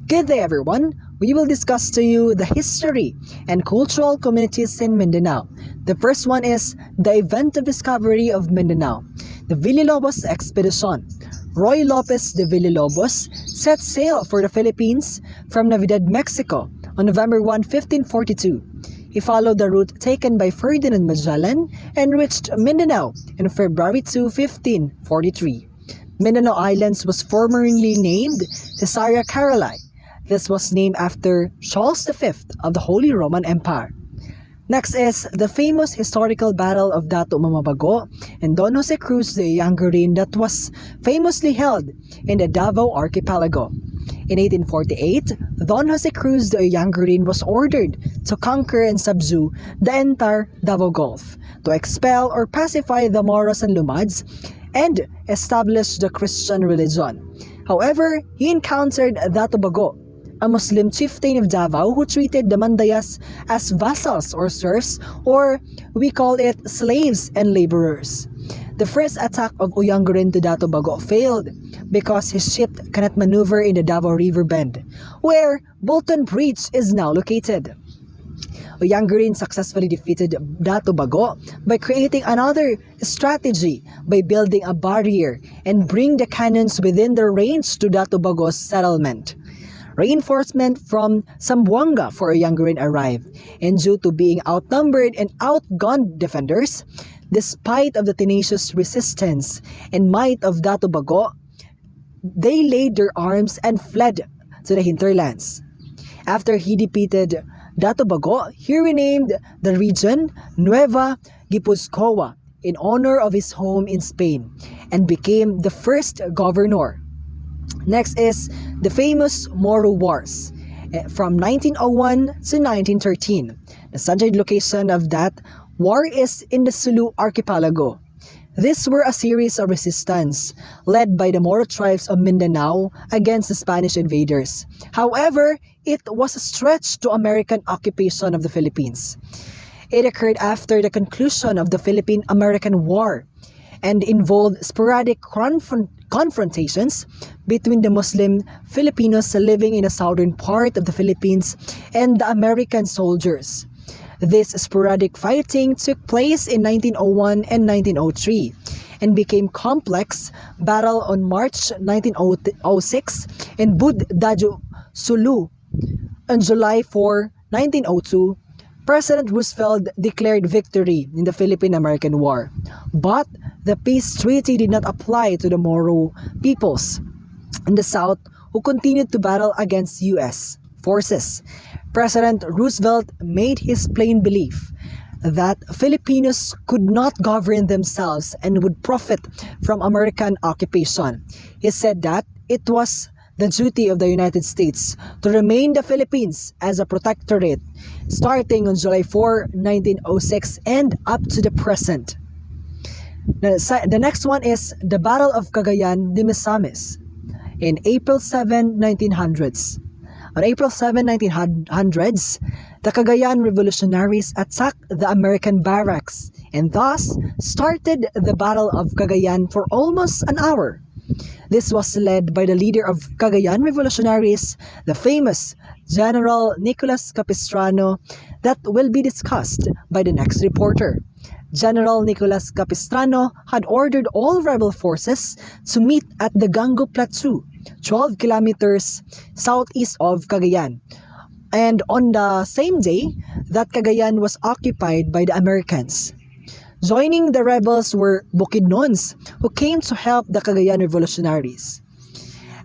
Good day everyone! We will discuss to you the history and cultural communities in Mindanao. The first one is the event of discovery of Mindanao, the Villalobos Expedition. Roy Lopez de Villalobos set sail for the Philippines from Navidad, Mexico on November 1, 1542. He followed the route taken by Ferdinand Magellan and reached Mindanao in February 2, 1543. Mindanao Islands was formerly named Caesarea Caroli. This was named after Charles V of the Holy Roman Empire. Next is the famous historical Battle of Dato Mamabago and Don Jose Cruz de Ayangarin that was famously held in the Davao Archipelago. In 1848, Don Jose Cruz de Ayangarin was ordered to conquer and subdue the entire Davao Gulf, to expel or pacify the Moros and Lumads, and establish the Christian religion. However, he encountered Dato Bago, a Muslim chieftain of Davao who treated the Mandayas as vassals or serfs, or we call it slaves and laborers. The first attack of Ayangarin to Dato Bago failed because his ship cannot maneuver in the Davao River Bend, where Bolton Bridge is now located. Ayangarin successfully defeated Dato Bago by creating another strategy by building a barrier and bring the cannons within the range to Dato Bago's settlement. Reinforcement from Zamboanga for Ayangarin arrived, and due to being outnumbered and outgunned defenders, despite of the tenacious resistance and might of Dato Bago, they laid their arms and fled to the hinterlands. After he defeated Dato Bago, he renamed the region Nueva Guipuzcoa in honor of his home in Spain and became the first governor. Next is the famous Moro Wars from 1901 to 1913. The centered location of that war is in the Sulu Archipelago. These were a series of resistance led by the Moro tribes of Mindanao against the Spanish invaders. However, it was a stretch to American occupation of the Philippines. It occurred after the conclusion of the Philippine-American War and involved sporadic confrontations between the Muslim Filipinos living in the southern part of the Philippines and the American soldiers. This sporadic fighting took place in 1901 and 1903 and became complex battle on March 1906 in Bud Daju, Sulu. On July 4, 1902, President Roosevelt declared victory in the Philippine-American War, but the peace treaty did not apply to the Moro peoples in the South who continued to battle against U.S. forces. President Roosevelt made his plain belief that Filipinos could not govern themselves and would profit from American occupation. He said that it was the duty of the United States to remain the Philippines as a protectorate starting on July 4, 1906 and up to the present. The next one is the Battle of Cagayan de Misamis in April 7, 1900s. On April 7, 1900s, the Cagayan revolutionaries attacked the American barracks and thus started the Battle of Cagayan for almost an hour. This was led by the leader of Cagayan revolutionaries, the famous General Nicolas Capistrano, that will be discussed by the next reporter. General Nicolas Capistrano had ordered all rebel forces to meet at the Gango Plateau, 12 kilometers southeast of Cagayan. And on the same day, that Cagayan was occupied by the Americans. Joining the rebels were Bukidnons, who came to help the Cagayan revolutionaries.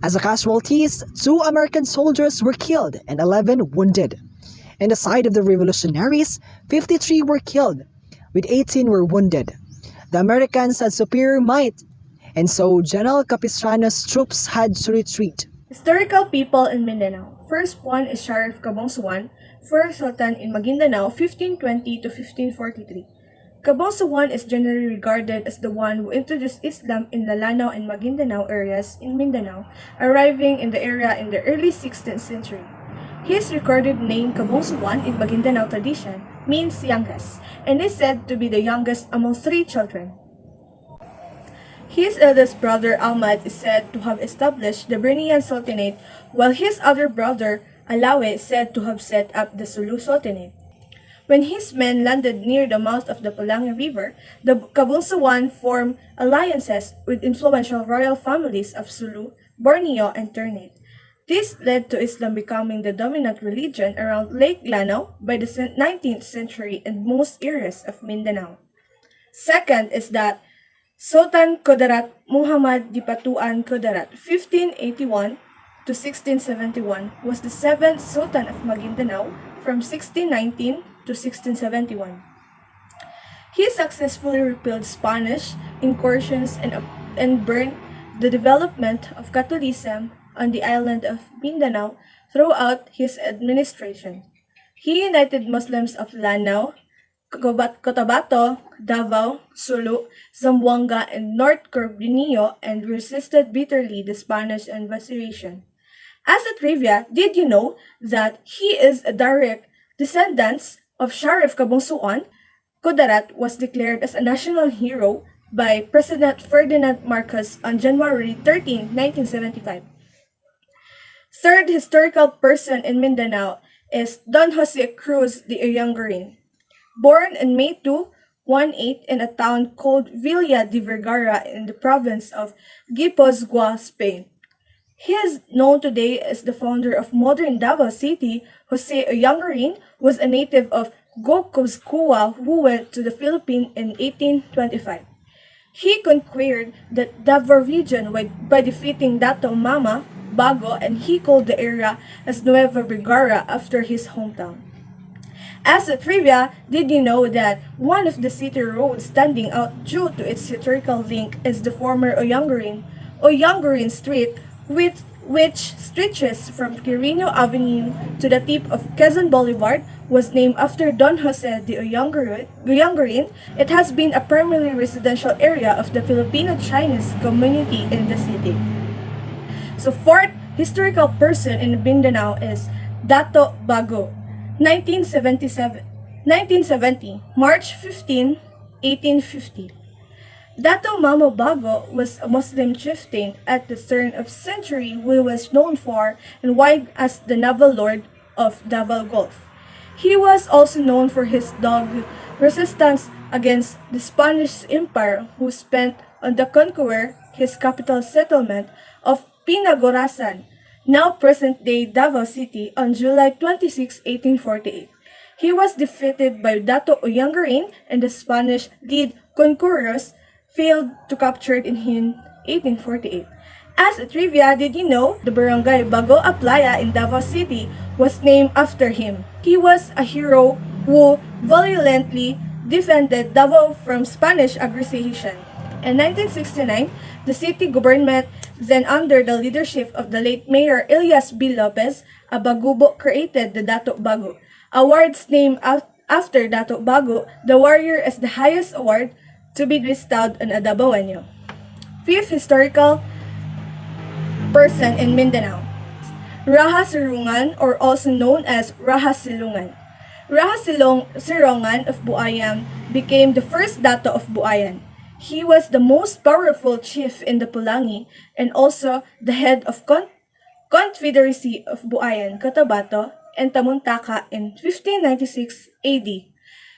As a casualties, 2 American soldiers were killed and 11 wounded. On the side of the revolutionaries, 53 were killed, with 18 were wounded. The Americans had superior might, and so General Capistrano's troops had to retreat. Historical people in Mindanao. First one is Sheriff Cabong Suwan, first Sultan in Maguindanao 1520 to 1543. Cabong Suwan is generally regarded as the one who introduced Islam in the Lanao and Maguindanao areas in Mindanao, arriving in the area in the early 16th century. His recorded name Cabong Suwan in Maguindanao tradition means youngest, and is said to be the youngest among 3 children. His eldest brother Ahmad is said to have established the Bruneian Sultanate, while his other brother Alawi is said to have set up the Sulu Sultanate. When his men landed near the mouth of the Pulangi River, the Kabungsuan formed alliances with influential royal families of Sulu, Borneo, and Ternate. This led to Islam becoming the dominant religion around Lake Lanao by the 19th century and most areas of Mindanao. Second is that Sultan Kudarat Muhammad Dipatuan Kudarat, 1581 to 1671, was the seventh Sultan of Maguindanao from 1619 to 1671. He successfully repelled Spanish incursions and burned the development of Catholicism on the island of Mindanao throughout his administration. He united Muslims of Lanao, Cotabato, Davao, Sulu, Zamboanga, and North Borneo and resisted bitterly the Spanish invasion. As a trivia, did you know that he is a direct descendant of Sharif Kabungsuan? Kudarat was declared as a national hero by President Ferdinand Marcos on January 13, 1975. Third historical person in Mindanao is Don Jose Cruz de Oyangarin. Born on May 2, 18 in a town called Villa de Vergara in the province of Guipúzcoa, Spain. He is known today as the founder of modern Davao City. Jose Oyangarin was a native of Guipúzcoa who went to the Philippines in 1825. He conquered the Davao region by defeating Dato Mama Bago, and he called the area as Nueva Vergara after his hometown. As a trivia, did you know that one of the city roads standing out due to its historical link is the former Oyangarin Street, which stretches from Quirino Avenue to the tip of Quezon Boulevard, was named after Don Jose de Oyangarin. It has been a primarily residential area of the Filipino-Chinese community in the city. So fourth historical person in Mindanao is Dato Bago, 1970, March 15, 1850. Dato Mamo Bago was a Muslim chieftain at the turn of century who was known for and wide as the naval lord of Davao Gulf. He was also known for his dogged resistance against the Spanish Empire, who spent on the conqueror his capital settlement of Pinagorasan, now present-day Davao City, on July 26, 1848. He was defeated by Dato Oyangarin, and the Spanish lead conquerors failed to capture it in 1848. As a trivia, did you know the barangay Bago Aplaya in Davao City was named after him? He was a hero who valiantly defended Davao from Spanish aggression. In 1969, the city government, then under the leadership of the late Mayor Elias B. Lopez, a Bagubo, created the Dato Bago. Awards named after Dato Bago, the warrior, is the highest award to be bestowed on a Dabawenyo. Fifth historical person in Mindanao, Raha Sirungan, or also known as Raha Silungan. Raha Sirungan of Buayan became the first Dato of Buayan. He was the most powerful chief in the Pulangi and also the head of Confederacy of Buayan, Cotabato, and Tamuntaka in 1596 AD.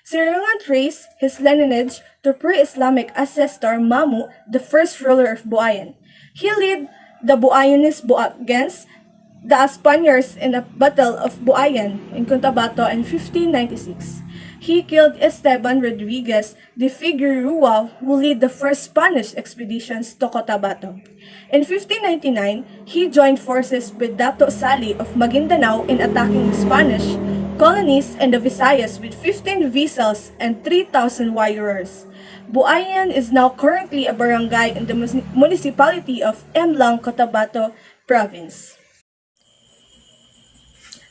Sirungan traced his lineage to pre-Islamic ancestor Mamu, the first ruler of Buayan. He led the Buayanists against the Spaniards in the Battle of Buayan in Cotabato in 1596. He killed Esteban Rodriguez de Figueroa, who led the first Spanish expeditions to Cotabato. In 1599, he joined forces with Dato Sali of Maguindanao in attacking the Spanish colonies and the Visayas with 15 vessels and 3,000 warriors. Buayan is now currently a barangay in the municipality of Emlang, Cotabato Province.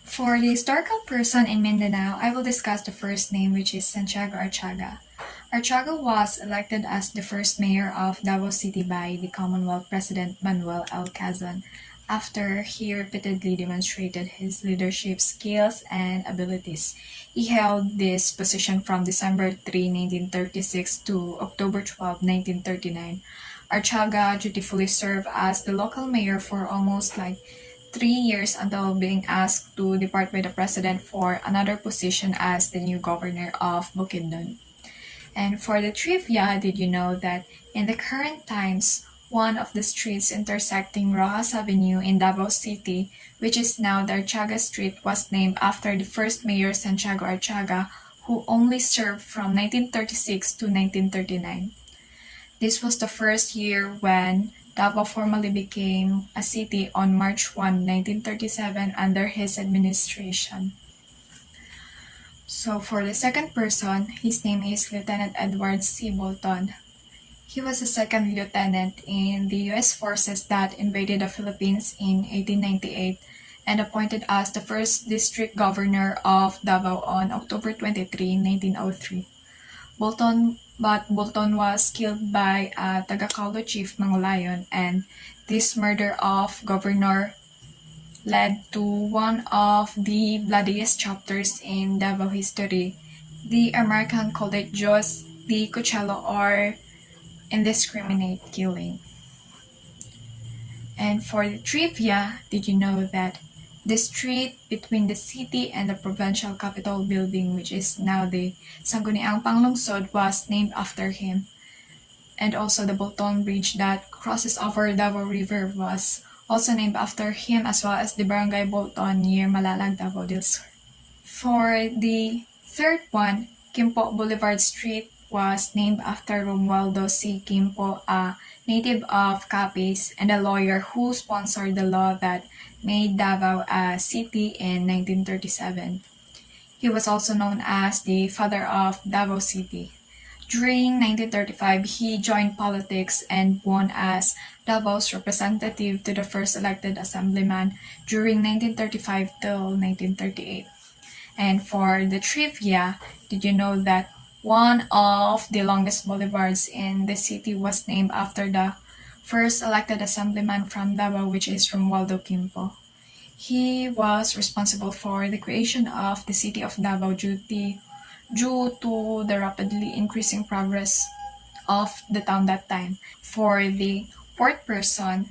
For the historical person in Mindanao, I will discuss the first name, which is Santiago Archaga. Archaga was elected as the first mayor of Davao City by the Commonwealth President Manuel L. Quezon after he repeatedly demonstrated his leadership skills and abilities. He held this position from December 3, 1936 to October 12, 1939. Archaga dutifully served as the local mayor for almost 3 years until being asked to depart by the president for another position as the new governor of Bukidnon. And for the trivia, did you know that in the current times, one of the streets intersecting Rojas Avenue in Davao City, which is now the Archaga Street, was named after the first mayor Santiago Archaga, who only served from 1936 to 1939. This was the first year when Davao formally became a city on March 1, 1937 under his administration. So for the second person, his name is Lieutenant Edward C. Bolton. He was a second lieutenant in the U.S. forces that invaded the Philippines in 1898 and appointed as the first district governor of Davao on October 23, 1903. Bolton was killed by a Tagacaulo chief Mangolayon, and this murder of governor led to one of the bloodiest chapters in Davao history. The American called it Jos de Cuchillo, or indiscriminate killing. And for the trivia, did you know that the street between the city and the provincial capitol building, which is now the Sangguniang Panglungsod, was named after him? And also the Bolton Bridge that crosses over Davao River was also named after him, as well as the Barangay Bolton near Malalag, Davao del Sur. For the third one, Quimpo Boulevard Street was named after Romualdo C. Quimpo, a native of Capiz and a lawyer who sponsored the law that made Davao a city in 1937. He was also known as the father of Davao City. During 1935, he joined politics and won as Davao's representative to the first elected assemblyman during 1935 till 1938. And for the trivia, did you know that one of the longest boulevards in the city was named after the first elected assemblyman from Davao, which is Romualdo Quimpo? He was responsible for the creation of the city of Davao due to the rapidly increasing progress of the town that time. For the fourth person,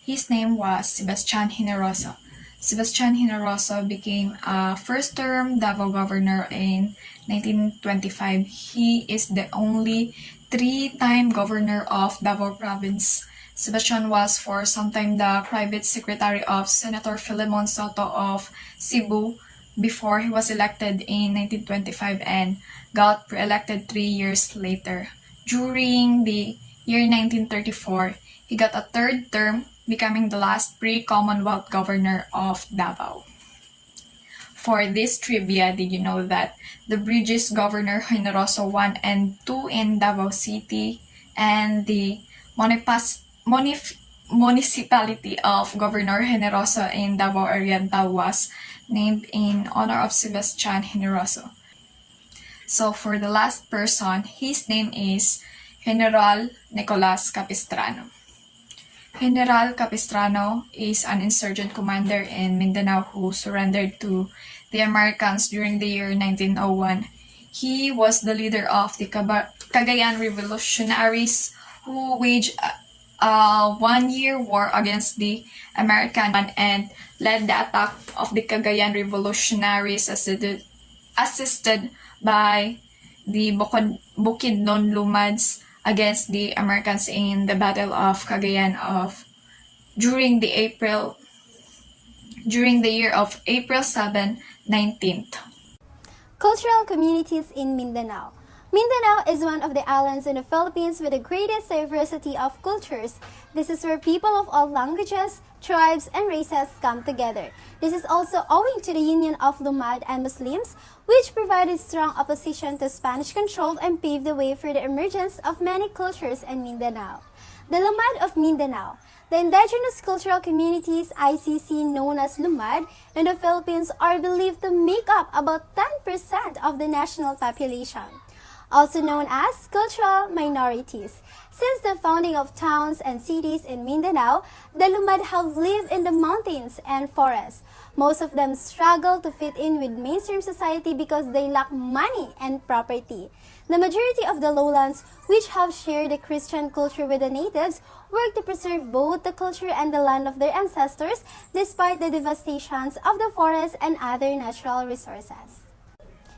his name was Sebastian Generoso. Sebastian Generoso became a first-term Davao governor in 1925. He is the only three-time governor of Davao Province. Sebastian was for some time the private secretary of Senator Filemon Soto of Cebu before he was elected in 1925 and got re-elected 3 years later. During the year 1934, he got a third term, becoming the last pre-Commonwealth governor of Davao. For this trivia, did you know that the bridges Governor Generoso 1 and 2 in Davao City and the municipality of Governor Generoso in Davao Oriental was named in honor of Sebastian Generoso? So for the last person, his name is General Nicolas Capistrano. General Capistrano is an insurgent commander in Mindanao who surrendered to the Americans during the year 1901. He was the leader of the Cagayan Revolutionaries who waged a one-year war against the American and led the attack of the Cagayan Revolutionaries assisted by the Bukidnon Lumads against the Americans in the Battle of Cagayan during the year of April 7, 19th. Cultural communities in Mindanao. Mindanao is one of the islands in the Philippines with the greatest diversity of cultures. This is where people of all languages, tribes, and races come together. This is also owing to the union of Lumad and Muslims, which provided strong opposition to Spanish control and paved the way for the emergence of many cultures in Mindanao. The Lumad of Mindanao. The indigenous cultural communities, ICC, known as Lumad, in the Philippines are believed to make up about 10% of the national population. also known as cultural minorities. Since the founding of towns and cities in Mindanao, the Lumad have lived in the mountains and forests. Most of them struggle to fit in with mainstream society because they lack money and property. The majority of the lowlands, which have shared the Christian culture with the natives, work to preserve both the culture and the land of their ancestors despite the devastations of the forest and other natural resources.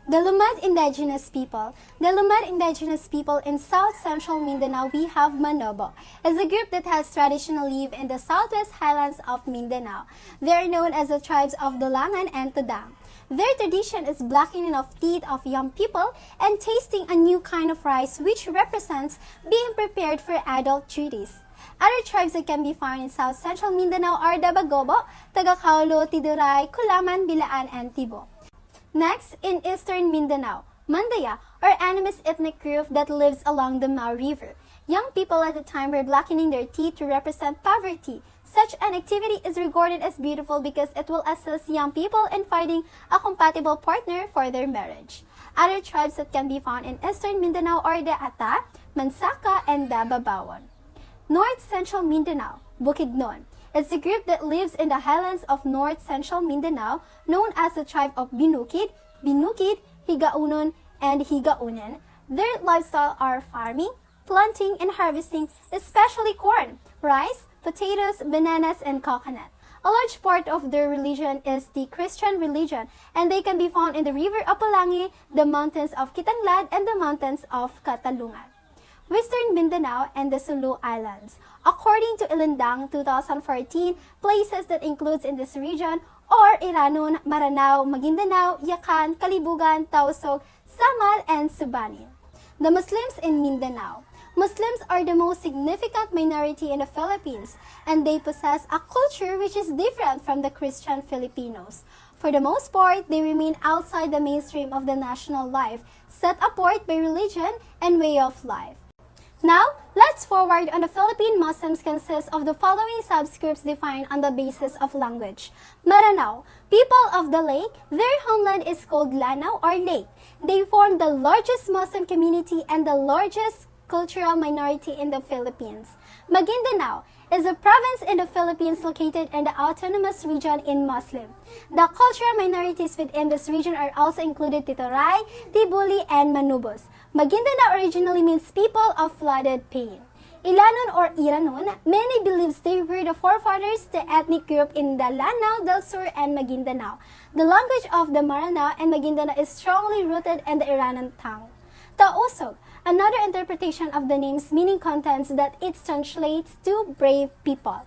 The Lumad indigenous people. The Lumad indigenous people in south-central Mindanao, we have Manobo, is a group that has traditionally lived in the southwest highlands of Mindanao. They are known as the tribes of Dulangan and Tudang. Their tradition is blackening of teeth of young people and tasting a new kind of rice which represents being prepared for adult duties. Other tribes that can be found in south-central Mindanao are Dabagobo, Tagakaulo, Tiduray, Kulaman, Bilaan, and Tibo. Next, in eastern Mindanao, Mandaya, or Animist ethnic group that lives along the Mau River. Young people at the time were blackening their teeth to represent poverty. Such an activity is regarded as beautiful because it will assist young people in finding a compatible partner for their marriage. Other tribes that can be found in eastern Mindanao are the Ata, Mansaka, and Dababawon. North-central Mindanao, Bukidnon. It's a group that lives in the highlands of north-central Mindanao, known as the tribe of Binukid, Higaunon, and Higaunen. Their lifestyle are farming, planting, and harvesting, especially corn, rice, potatoes, bananas, and coconut. A large part of their religion is the Christian religion, and they can be found in the river Apalangi, the mountains of Kitanglad, and the mountains of Katalungan. Western Mindanao and the Sulu Islands. According to Ilindang 2014, places that includes in this region are Iranon, Maranao, Maguindanao, Yakan, Kalibugan, Tausog, Samal, and Subanin. The Muslims in Mindanao. Muslims are the most significant minority in the Philippines, and they possess a culture which is different from the Christian Filipinos. For the most part, they remain outside the mainstream of the national life, set apart by religion and way of life. Now, let's forward on the Philippine Muslims consist of the following subgroups defined on the basis of language. Maranao, people of the lake, their homeland is called Lanao or lake. They form the largest Muslim community and the largest cultural minority in the Philippines. Maguindanao is a province in the Philippines located in the autonomous region in Muslim. The cultural minorities within this region are also included Titoray, Tibuli, and Manubos. Maguindanao originally means people of flooded plain. Ilanon or Iranon, many believes they were the forefathers to ethnic group in the Lanao del Sur and Maguindanao. The language of the Maranao and Maguindanao is strongly rooted in the Iranon tongue. Tausog, another interpretation of the name's meaning contents that it translates to brave people.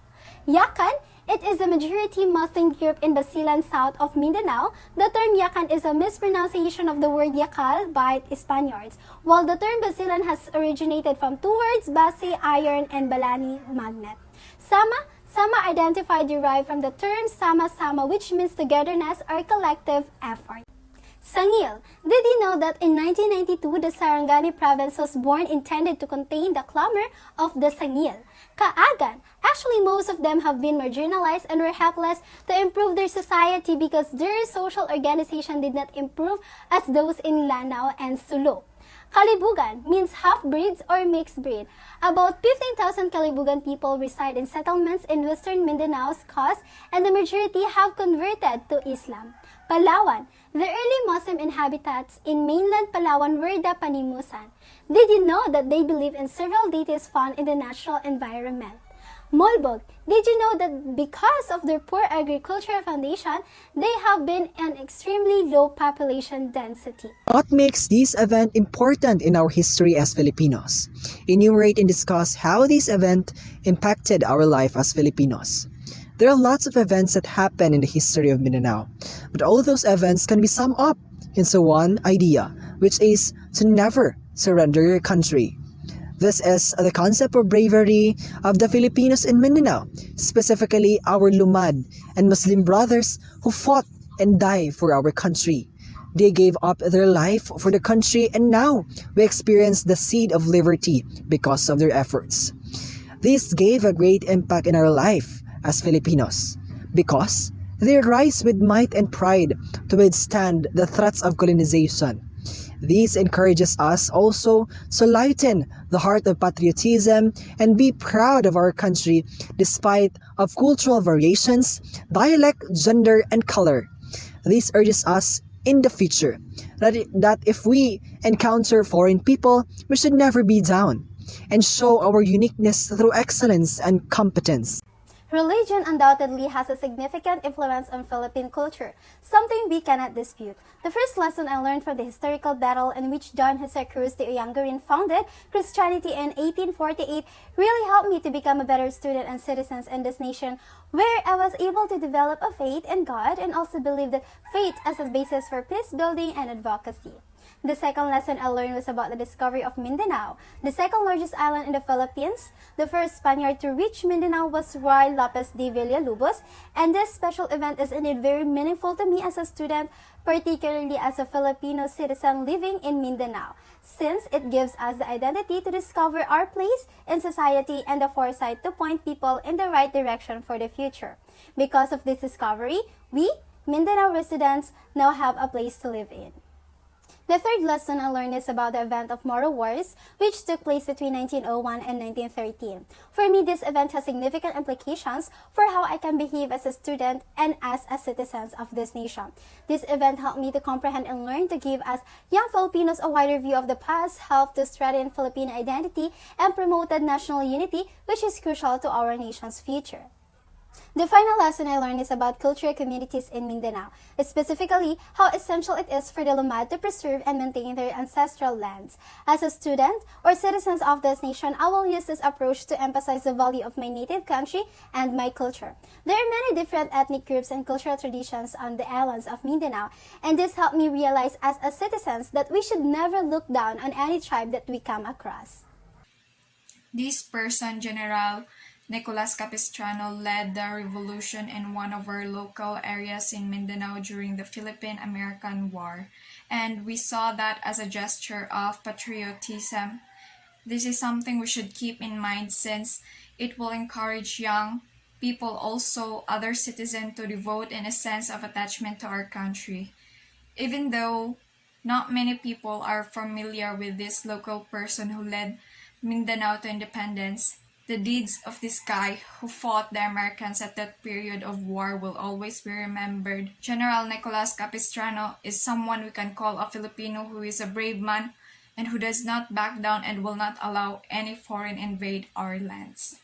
Yakan, it is a majority Muslim group in Basilan south of Mindanao. The term Yakan is a mispronunciation of the word Yakal by Spaniards, while the term Basilan has originated from two words, Basi, iron, and Balani, magnet. Sama identified derived from the term Sama-sama, which means togetherness or collective effort. Sangil. Did you know that in 1992, the Sarangani province was born intended to contain the clamor of the Sangil? Kaagan. Actually, most of them have been marginalized and were helpless to improve their society because their social organization did not improve as those in Lanao and Sulu. Kalibugan means half-breeds or mixed breed. About 15,000 Kalibugan people reside in settlements in western Mindanao's coast, and the majority have converted to Islam. Palawan. The early Muslim inhabitants in mainland Palawan were the Panimusan. Did you know that they believe in several deities found in the natural environment? Molbog. Did you know that because of their poor agricultural foundation, they have been an extremely low population density? What makes this event important in our history as Filipinos? Enumerate and discuss how this event impacted our life as Filipinos. There are lots of events that happen in the history of Mindanao, but all of those events can be summed up into one idea, which is to never surrender your country. This is the concept of bravery of the Filipinos in Mindanao, specifically our Lumad and Muslim brothers who fought and died for our country. They gave up their life for the country, and now we experience the seed of liberty because of their efforts. This gave a great impact in our life as Filipinos because they rise with might and pride to withstand the threats of colonization. This encourages us also to lighten the heart of patriotism and be proud of our country despite of cultural variations, dialect, gender, and color. This urges us in the future that if we encounter foreign people, we should never be down and show our uniqueness through excellence and competence. Religion undoubtedly has a significant influence on Philippine culture, something we cannot dispute. The first lesson I learned from the historical battle in which Don Jose Cruz de Oyangarin founded Christianity in 1848 really helped me to become a better student and citizen in this nation, where I was able to develop a faith in God and also believe that faith as a basis for peace building and advocacy. The second lesson I learned was about the discovery of Mindanao, the second largest island in the Philippines. The first Spaniard to reach Mindanao was Ruy Lopez de Villalobos, and this special event is indeed very meaningful to me as a student, particularly as a Filipino citizen living in Mindanao, since it gives us the identity to discover our place in society and the foresight to point people in the right direction for the future. Because of this discovery, we, Mindanao residents, now have a place to live in. The third lesson I learned is about the event of Moro Wars, which took place between 1901 and 1913. For me, this event has significant implications for how I can behave as a student and as a citizen of this nation. This event helped me to comprehend and learn to give us young Filipinos a wider view of the past, helped to strengthen Filipino identity, and promoted national unity, which is crucial to our nation's future. The final lesson I learned is about cultural communities in Mindanao, specifically how essential it is for the Lumad to preserve and maintain their ancestral lands. As a student or citizens of this nation, I will use this approach to emphasize the value of my native country and my culture. There are many different ethnic groups and cultural traditions on the islands of Mindanao, and this helped me realize as a citizens that we should never look down on any tribe that we come across. This person, General Nicolas Capistrano, led the revolution in one of our local areas in Mindanao during the Philippine-American War, and we saw that as a gesture of patriotism. This is something we should keep in mind since it will encourage young people, also other citizens, to devote in a sense of attachment to our country. Even though not many people are familiar with this local person who led Mindanao to independence, the deeds of this guy who fought the Americans at that period of war will always be remembered. General Nicolas Capistrano is someone we can call a Filipino who is a brave man and who does not back down and will not allow any foreign invade our lands.